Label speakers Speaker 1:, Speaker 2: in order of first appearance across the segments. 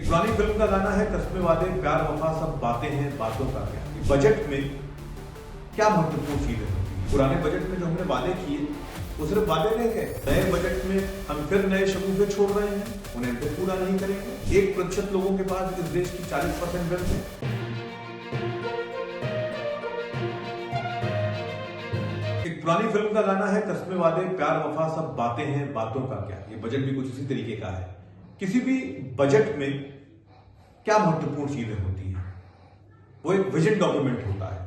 Speaker 1: पुरानी फिल्म का गाना है कस्मे वादे प्यार वफा सब बातें हैं बातों का क्या। बजट में क्या महत्वपूर्ण चीजें होती है। पुराने बजट में जो हमने वादे किए वो सिर्फ वादे रह गए। नए बजट में हम फिर नए शगुफे छोड़ रहे हैं, उन्हें फिर पूरा नहीं करेंगे। 1% लोगों के पास इस देश की 40% वेल्थ है। एक पुरानी फिल्म का गाना है कस्मे वादे प्यार वफा सब बातें हैं बातों का क्या। ये बजट भी कुछ इसी तरीके का है। किसी भी बजट में क्या महत्वपूर्ण चीजें होती हैं, वो एक विजन डॉक्यूमेंट होता है।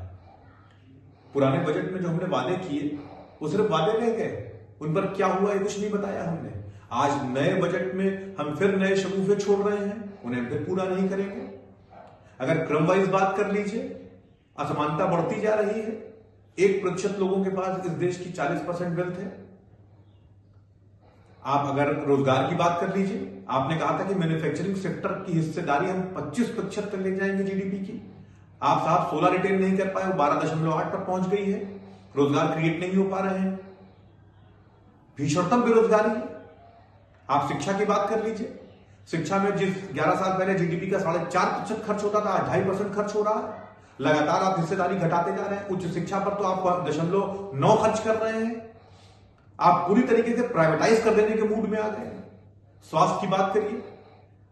Speaker 1: पुराने बजट में जो हमने वादे किए वो सिर्फ वादे रह गए, उन पर क्या हुआ ये कुछ नहीं बताया हमने। आज नए बजट में हम फिर नए शगुफे छोड़ रहे हैं, उन्हें फिर पूरा नहीं करेंगे। अगर क्रम वाइज बात कर लीजिए, असमानता बढ़ती जा रही है। 1% लोगों के पास इस देश की 40% वेल्थ है। आप अगर रोजगार की बात कर लीजिए, आपने कहा था कि मैन्युफैक्चरिंग सेक्टर की हिस्सेदारी हम 25% तक ले जाएंगे जीडीपी की। आप साहब 16 रिटेन नहीं कर पाए, वो 12.8 पर पहुंच गई है। रोजगार क्रिएट नहीं हो पा रहे हैं, भीषणतम बेरोजगारी है। आप शिक्षा की बात कर लीजिए, शिक्षा में जिस 11 साल पहले जीडीपी का 4.5% खर्च होता था, 2.5% खर्च हो रहा है। लगातार आप हिस्सेदारी घटाते जा रहे हैं। उच्च शिक्षा पर तो आप 0.9 खर्च कर रहे हैं। आप पूरी तरीके से प्राइवेटाइज कर देने के मूड में आ गए हैं। स्वास्थ्य की बात करिए,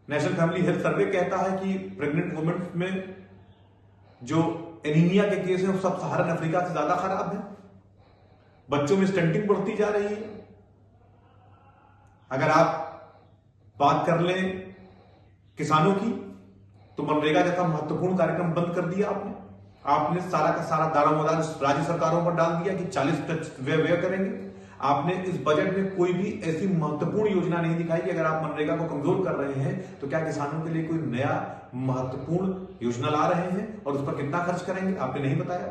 Speaker 1: नेशनल फैमिली हेल्थ सर्वे कहता है कि प्रेग्नेंट वुमेन में जो एनीमिया के केस हैं वो सब सहारन अफ्रीका से ज्यादा खराब है। बच्चों में स्टंटिंग बढ़ती जा रही है। अगर आप बात कर लें किसानों की, तो मनरेगा जैसा महत्वपूर्ण कार्यक्रम बंद कर दिया आपने सारा का सारा दारोमदार राज्य सरकारों पर डाल दिया कि 40% व्यय करेंगे। आपने इस बजट में कोई भी ऐसी महत्वपूर्ण योजना नहीं दिखाई कि अगर आप मनरेगा को कमजोर कर रहे हैं तो क्या किसानों के लिए कोई नया महत्वपूर्ण योजना ला रहे हैं और उस पर कितना खर्च करेंगे, आपने नहीं बताया।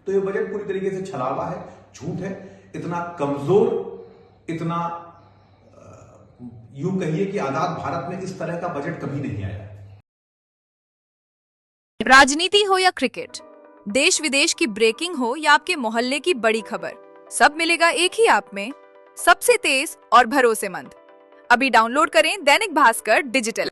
Speaker 1: तो ये बजट पूरी तरीके से छलावा है, झूठ है। इतना कमजोर, इतना यूं कहिए कि आजाद भारत में इस तरह का बजट कभी नहीं आया।
Speaker 2: राजनीति हो या क्रिकेट, देश विदेश की ब्रेकिंग हो या आपके मोहल्ले की बड़ी खबर, सब मिलेगा एक ही ऐप में, सबसे तेज और भरोसेमंद। अभी डाउनलोड करें दैनिक भास्कर डिजिटल।